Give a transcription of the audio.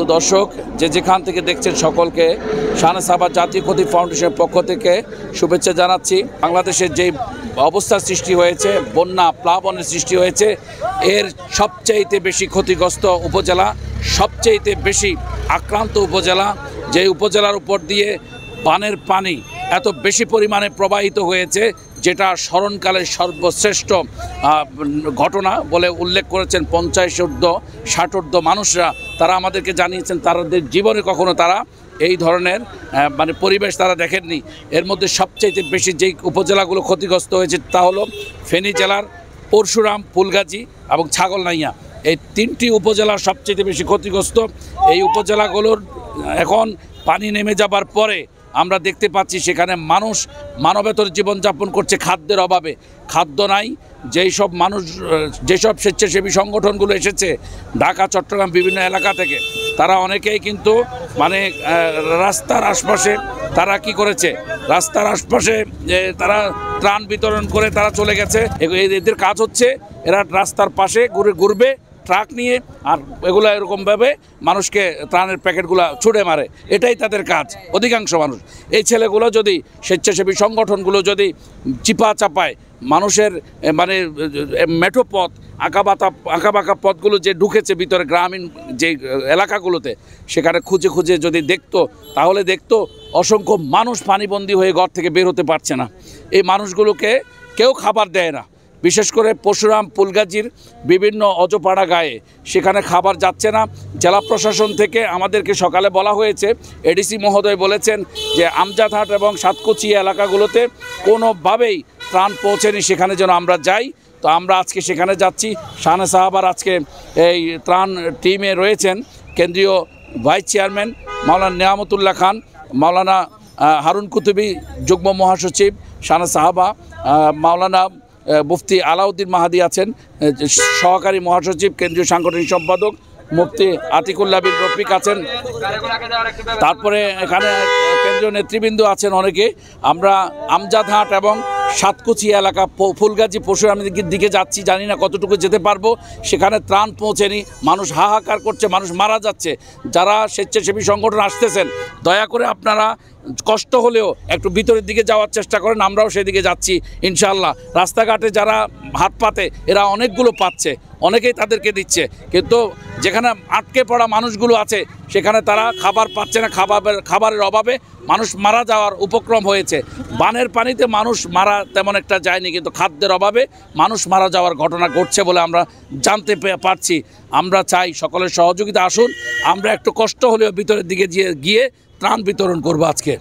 দর্শক যে যেখান থেকে দেখছেন সকলকে শাহনেস সাহাবা জাতীয় ক্ষতি ফাউন্ডেশনের পক্ষ থেকে শুভেচ্ছা জানাচ্ছি। বাংলাদেশের যে অবস্থা সৃষ্টি হয়েছে, বন্যা প্লাবনের সৃষ্টি হয়েছে, এর সবচাইতে বেশি ক্ষতিগ্রস্ত উপজেলা, সবচাইতে বেশি আক্রান্ত উপজেলা, যে উপজেলার উপর দিয়ে বানের পানি এত বেশি পরিমাণে প্রবাহিত হয়েছে, যেটা স্মরণকালের সর্বশ্রেষ্ঠ ঘটনা বলে উল্লেখ করেছেন 50 ঊর্ধ্ব 60 ঊর্ধ্ব মানুষরা। তারা আমাদেরকে জানিয়েছেন তাদের জীবনে কখনো তারা এই ধরনের পরিবেশ তারা দেখেননি। এর মধ্যে সবচাইতে বেশি যেই উপজেলাগুলো ক্ষতিগ্রস্ত হয়েছে তা হলো ফেনী জেলার পরশুরাম, ফুলগাজী এবং ছাগলনাইয়া। এই তিনটি উপজেলা সবচেয়ে বেশি ক্ষতিগ্রস্ত। এই উপজেলাগুলোর এখন পানি নেমে যাবার পরে আমরা দেখতে পাচ্ছি সেখানে মানুষ মানবেতর জীবনযাপন করছে খাদ্যের অভাবে। খাদ্য নাই। যেসব স্বেচ্ছাসেবী সংগঠনগুলো এসেছে ঢাকা, চট্টগ্রাম বিভিন্ন এলাকা থেকে, তারা অনেকেই কিন্তু রাস্তার আশপাশে তারা কি করেছে, রাস্তার আশপাশে তারা ত্রাণ বিতরণ করে তারা চলে গেছে। এদের কাজ হচ্ছে এরা রাস্তার পাশে ঘুরবে ট্রাক নিয়ে, আর এগুলো এরকমভাবে মানুষকে ত্রাণের প্যাকেটগুলো ছুঁড়ে মারে, এটাই তাদের কাজ। অধিকাংশ মানুষ, এই ছেলেগুলো যদি স্বেচ্ছাসেবী সংগঠনগুলো যদি চিপা চাপায় মানুষের মেঠো পথ, আঁকাবাঁকা পথগুলো যে ঢুকেছে ভিতরে গ্রামীণ যে এলাকাগুলোতে, সেখানে খুঁজে খুঁজে যদি দেখতো তাহলে দেখতো অসংখ্য মানুষ পানিবন্দী হয়ে ঘর থেকে বের হতে পারছে না। এই মানুষগুলোকে কেউ খাবার দেয় না। বিশেষ করে পরশুরাম, ফুলগাজীর বিভিন্ন অজপাড়া গায়ে সেখানে খাবার যাচ্ছে না। জেলা প্রশাসন থেকে আমাদেরকে সকালে বলা হয়েছে, এডিসি মহোদয় বলেছেন যে আমজাদহাট এবং সাতকুচি এলাকাগুলোতে কোনোভাবেই ত্রাণ পৌঁছেনি, সেখানে যেন আমরা যাই। তো আমরা আজকে সেখানে যাচ্ছি। শাহনেস সাহাবার আজকে এই ত্রাণ টিমে রয়েছেন কেন্দ্রীয় ভাইস চেয়ারম্যান মাওলানা নিয়ামতুল্লাহ খান, মাওলানা হারুন কুতুবী যুগ্ম মহাসচিব শাহনেস সাহাবা, মাওলানা মুফতি আলাউদ্দিন মাহাদি আছেন সহকারী মহাসচিব, কেন্দ্রীয় সাংগঠনিক সম্পাদক মুফতি আতিকুল্লাহ বিন রফিক আছেন, তারপরে এখানে কেন্দ্রীয় নেতৃবৃন্দ আছেন অনেকে। আমরা আমজাদহাট এবং সাতকুচি এলাকা, ফুলগাজী, পরশুরামের দিকে যাচ্ছি, জানি না কতটুকু যেতে পারবো। সেখানে ত্রাণ পৌঁছেনি, মানুষ হাহাকার করছে, মানুষ মারা যাচ্ছে। যারা স্বেচ্ছাসেবী সংগঠন আসতেছেন, দয়া করে আপনারা কষ্ট হলেও একটু ভিতরের দিকে যাওয়ার চেষ্টা করেন। আমরাও সেদিকে যাচ্ছি ইনশাআল্লাহ। রাস্তাঘাটে যারা হাত পাতে এরা অনেকগুলো পাচ্ছে, অনেকেই তাদেরকে দিচ্ছে, কিন্তু যেখানে আটকে পড়া মানুষগুলো আছে সেখানে তারা খাবার পাচ্ছে না। খাবারের অভাবে মানুষ মারা যাওয়ার উপক্রম হয়েছে। বানের পানিতে মানুষ মারা তেমন একটা যায়নি, কিন্তু খাদ্যের অভাবে মানুষ মারা যাওয়ার ঘটনা ঘটছে বলে আমরা জানতে পারছি। আমরা চাই সকলের সহযোগিতা। আসুন আমরা একটু কষ্ট হলেও ভিতরের দিকে গিয়ে ত্রাণ বিতরণ করবো আজকে।